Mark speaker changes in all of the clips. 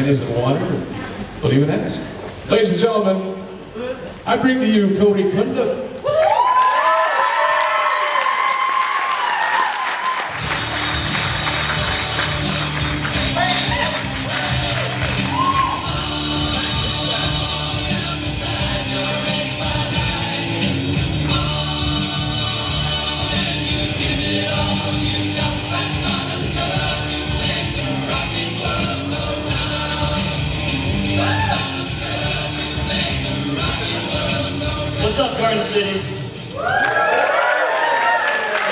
Speaker 1: Chinese and water. Don't even ask. Ladies and gentlemen, I bring to you Cody Cundiff.
Speaker 2: What's up, Garden City?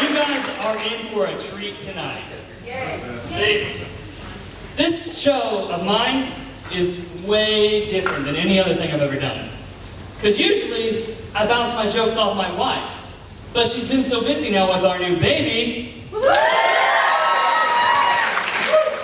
Speaker 2: You guys are in for a treat tonight. See, this show of mine is way different than any other thing I've ever done. Because usually, I bounce my jokes off my wife. But she's been so busy now with our new baby, that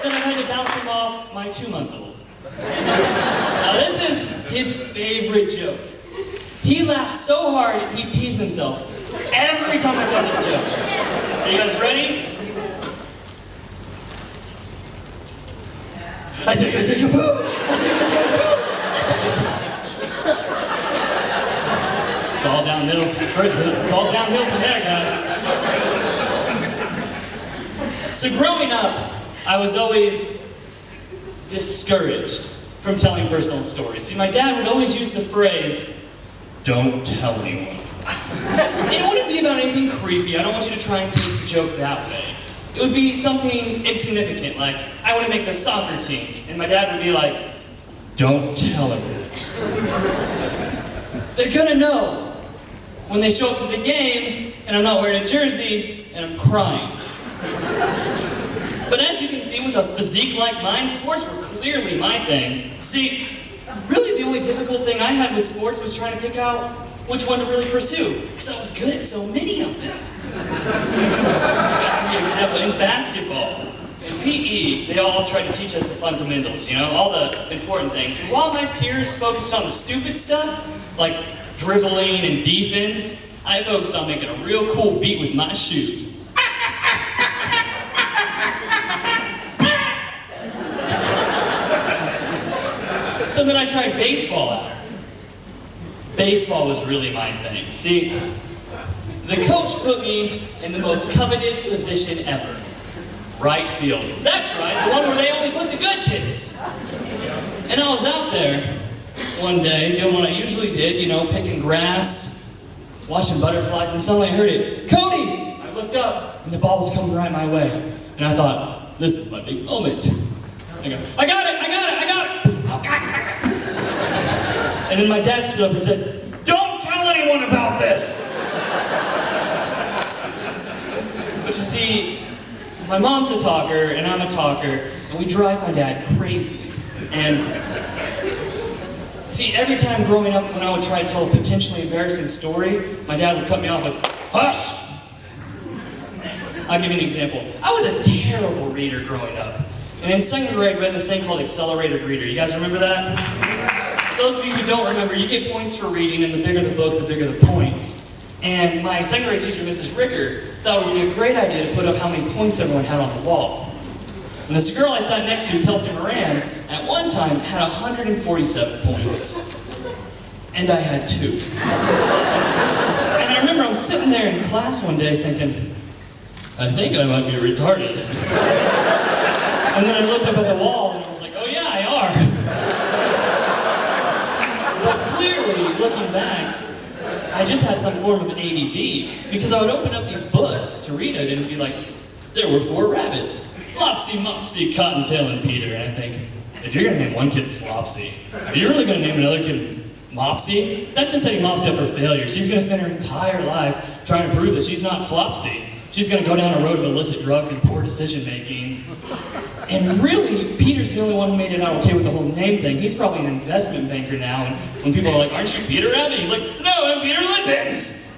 Speaker 2: I've had to bounce him off my 2-month-old. Now this is his favorite joke. He laughs so hard, he pees himself every time I tell this joke. Are you guys ready? I took a poo! It's all downhill. It's all downhill from there, guys. So growing up, I was always discouraged from telling personal stories. See, my dad would always use the phrase, "Don't tell anyone." And it wouldn't be about anything creepy. I don't want you to try and take the joke that way. It would be something insignificant, like, I want to make the soccer team. And my dad would be like, "Don't tell anyone." They're gonna know when they show up to the game, and I'm not wearing a jersey, and I'm crying. But as you can see, with a physique like mine, sports were clearly my thing. See, really the only difficult thing I had with sports was trying to pick out which one to really pursue, because I was good at so many of them. I'll give you an example. In basketball, in PE, they all tried to teach us the fundamentals, you know, all the important things. And while my peers focused on the stupid stuff, like dribbling and defense, I focused on making a real cool beat with my shoes. So then I tried baseball out. Baseball was really my thing. See, the coach put me in the most coveted position ever. Right field. That's right, the one where they only put the good kids. And I was out there one day doing what I usually did, you know, picking grass, watching butterflies, and suddenly I heard it, "Cody!" I looked up, and the ball was coming right my way. And I thought, this is my big moment. I go, I got it! And then my dad stood up and said, "Don't tell anyone about this!" But you see, my mom's a talker, and I'm a talker, and we drive my dad crazy. And see, every time growing up when I would try to tell a potentially embarrassing story, my dad would cut me off with, "Hush!" I'll give you an example. I was a terrible reader growing up. And in 2nd grade, I read this thing called Accelerated Reader. You guys remember that? Those of you who don't remember, you get points for reading, and the bigger the book, the bigger the points. And my 2nd grade teacher, Mrs. Ricker, thought it would be a great idea to put up how many points everyone had on the wall. And this girl I sat next to, Kelsey Moran, at one time had 147 points. And I had 2. And I remember I was sitting there in class one day thinking, I think I might be retarded. And then I looked up at the wall and I was like, oh yeah, I are. But clearly, looking back, I just had some form of ADD, because I would open up these books to read it and it'd be like, there were 4 rabbits, Flopsy, Mopsy, Cottontail, and Peter. And I think, if you're gonna name one kid Flopsy, are you really gonna name another kid Mopsy? That's just setting Mopsy up for failure. She's gonna spend her entire life trying to prove that she's not Flopsy. She's gonna go down a road of illicit drugs and poor decision making. And really, Peter's the only one who made it out okay with the whole name thing. He's probably an investment banker now, and when people are like, aren't you Peter Rabbit? He's like, no, I'm Peter Lippens!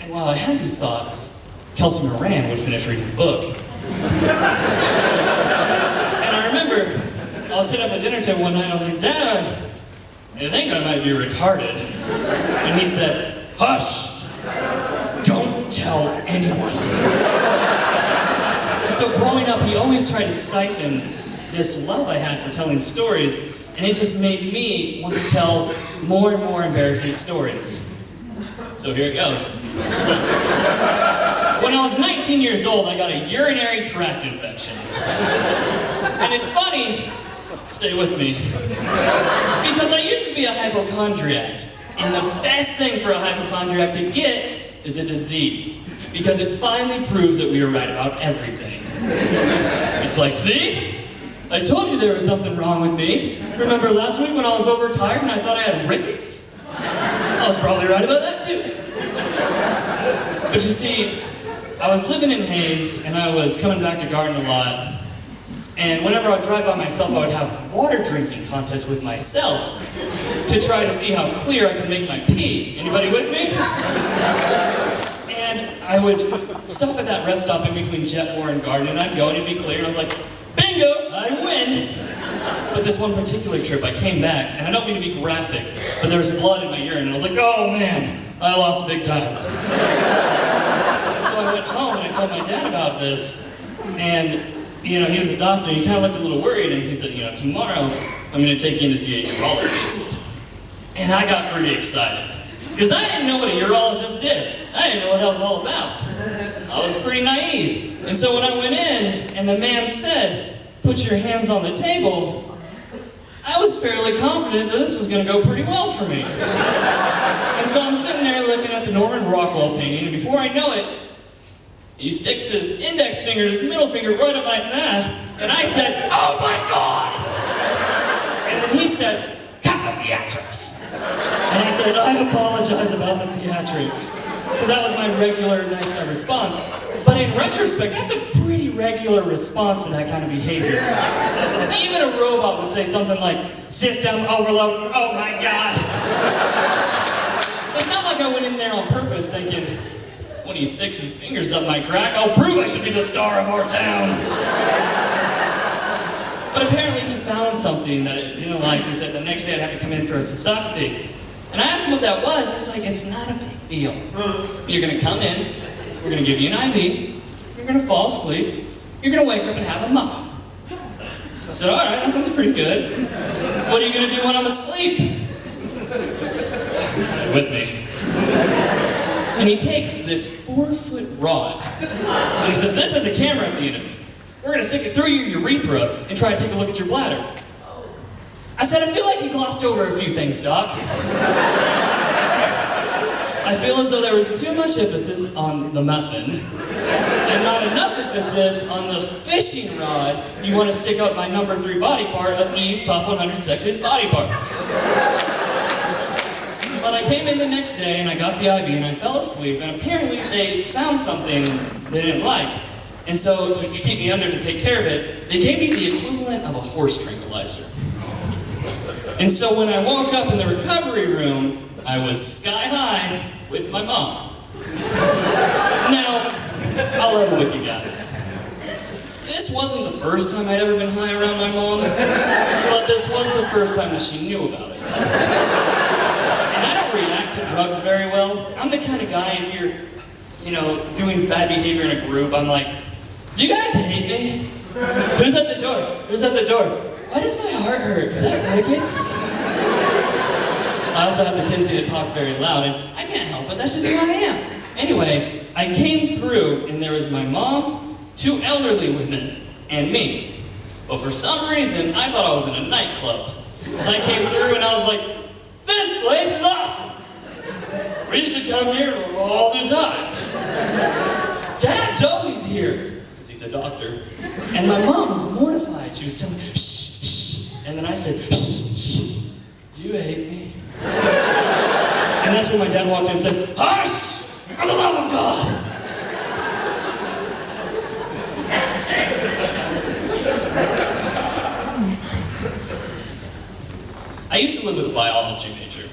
Speaker 2: And while I had these thoughts, Kelsey Moran would finish reading the book. And I remember, I was sitting at the dinner table one night, and I was like, Dad, I think I might be retarded. And he said, hush, don't tell anyone. And so growing up, he always tried to stifle this love I had for telling stories, and it just made me want to tell more and more embarrassing stories. So here it goes. When I was 19 years old, I got a urinary tract infection. And it's funny, stay with me, because I used to be a hypochondriac, and the best thing for a hypochondriac to get is a disease, because it finally proves that we are right about everything. It's like, see? I told you there was something wrong with me. Remember last week when I was overtired and I thought I had rickets? I was probably right about that too. But you see, I was living in Hayes and I was coming back to Garden a lot. And whenever I would drive by myself, I would have water drinking contests with myself to try to see how clear I could make my pee. Anybody with me? And I would stop at that rest stop in between Jetmore and Garden, and I'd go and it'd be clear, and I was like, bingo, I win! But this one particular trip, I came back, and I don't mean to be graphic, but there was blood in my urine, and I was like, oh man, I lost big time. So I went home and I told my dad about this, and he was a doctor, and he kind of looked a little worried, and he said, tomorrow I'm going to take you in to see a urologist. And I got pretty excited, because I didn't know what a urologist did. I didn't know what that was all about. I was pretty naive. And so when I went in, and the man said, put your hands on the table, I was fairly confident that this was going to go pretty well for me. And so I'm sitting there looking at the Norman Rockwell painting, and before I know it, he sticks his index finger, his middle finger right up my and I said, oh my God! And then he said, cut the theatrics. And I said, I apologize about the theatrics. Because that was my regular nice guy response. But in retrospect, that's a pretty regular response to that kind of behavior. Even a robot would say something like, system overload, oh my God. It's not like I went in there on purpose thinking, when he sticks his fingers up my crack, I'll prove I should be the star of our town. But apparently he found something that it didn't like. He said the next day I'd have to come in for a cystoscopy. And I asked him what that was. It's like, it's not a big deal. You're going to come in, we're going to give you an IV, you're going to fall asleep, you're going to wake up and have a muffin. I said, all right, that sounds pretty good. What are you going to do when I'm asleep? He said, with me. And he takes this 4-foot rod, and he says, this has a camera at the end of it. We're going to stick it through your urethra and try to take a look at your bladder. I said, I feel like you glossed over a few things, Doc. I feel as though there was too much emphasis on the muffin, and not enough emphasis on the fishing rod you want to stick up my number 3 body part of E's top 100 sexiest body parts. But I came in the next day and I got the IV and I fell asleep, and apparently they found something they didn't like. And so to keep me under to take care of it, they gave me the equivalent of a horse tranquilizer. And so when I woke up in the recovery room, I was sky high with my mom. Now, I'll level with you guys. This wasn't the first time I'd ever been high around my mom, but this was the first time that she knew about it. And I don't react to drugs very well. I'm the kind of guy, if you're, doing bad behavior in a group, I'm like, do you guys hate me? Who's at the door? Who's at the door? Why does my heart hurt? Is that rickets? I also have the tendency to talk very loud, and I can't help it, that's just who I am. Anyway, I came through, and there was my mom, 2 elderly women, and me. But for some reason, I thought I was in a nightclub. So I came through, and I was like, this place is awesome! We should come here all the time. Dad's always here, because he's a doctor. And my mom was mortified. She was telling me, shh, shh. And then I said, shh, shh. Do you hate me? And that's when my dad walked in and said, hush! For the love of God! I used to live with a biology major.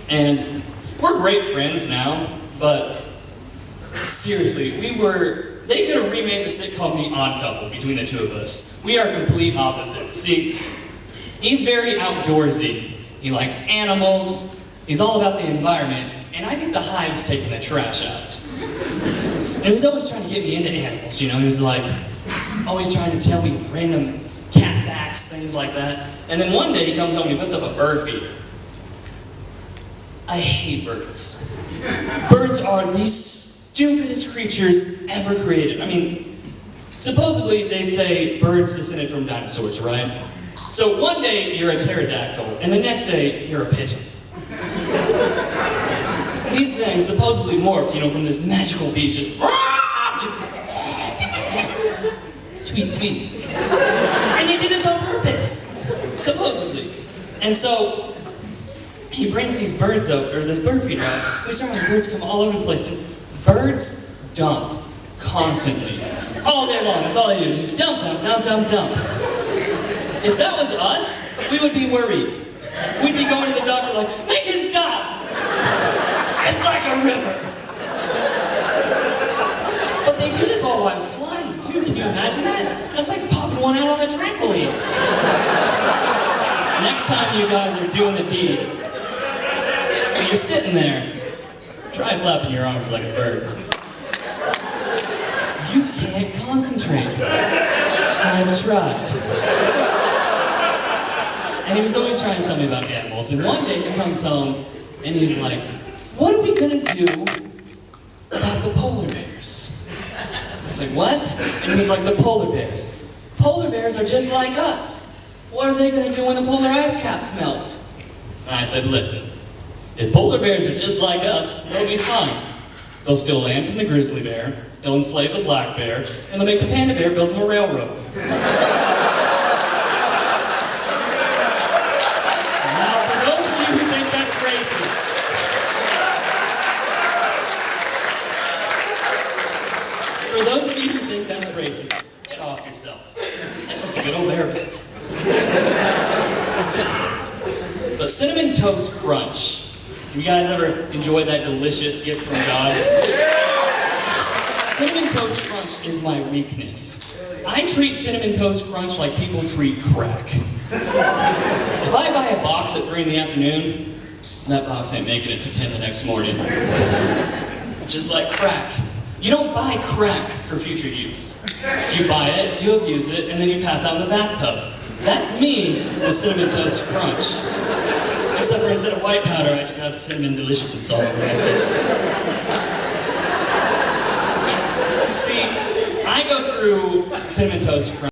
Speaker 2: And we're great friends now, but seriously, they could have remade the sitcom The Odd Couple between the 2 of us. We are complete opposites. See, he's very outdoorsy. He likes animals. He's all about the environment. And I get the hives taking the trash out. And he was always trying to get me into animals, He was like, always trying to tell me random cat facts, things like that. And then one day he comes home and he puts up a bird feeder. I hate birds. Birds are the stupidest creatures ever created. I mean, supposedly they say birds descended from dinosaurs, right? So one day you're a pterodactyl, and the next day you're a pigeon. These things supposedly morphed, from this magical beach, just tweet, tweet. And they did this on purpose, supposedly. And so he brings these birds out, or this bird feeder out. We start having birds come all over the place. And birds dump constantly, all day long. That's all they do, just dump, dump, dump, dump, dump. If that was us, we would be worried. We'd be going to the doctor like, make it stop! It's like a river. But they do this all while flying, too. Can you imagine that? That's like popping one out on the trampoline. Next time you guys are doing the deed, and you're sitting there, try flapping your arms like a bird. You can't concentrate. I've tried. And he was always trying to tell me about animals. And one day he comes home and he's like, what are we gonna do about the polar bears? I was like, what? And he was like, the polar bears. Polar bears are just like us. What are they gonna do when the polar ice caps melt? And I said, listen, if polar bears are just like us, they'll be fine. They'll steal land from the grizzly bear, they'll enslave the black bear, and they'll make the panda bear build them a railroad. For those of you who think that's racist, get off yourself. That's just a good old bear bit. But Cinnamon Toast Crunch. You guys ever enjoyed that delicious gift from God? Cinnamon Toast Crunch is my weakness. I treat Cinnamon Toast Crunch like people treat crack. If I buy a box at 3 in the afternoon, that box ain't making it to 10 the next morning. Just like crack. You don't buy crack for future use. You buy it, you abuse it, and then you pass out in the bathtub. That's me with Cinnamon Toast Crunch. Except for instead of white powder, I just have cinnamon deliciousness all over my face. See, I go through Cinnamon Toast Crunch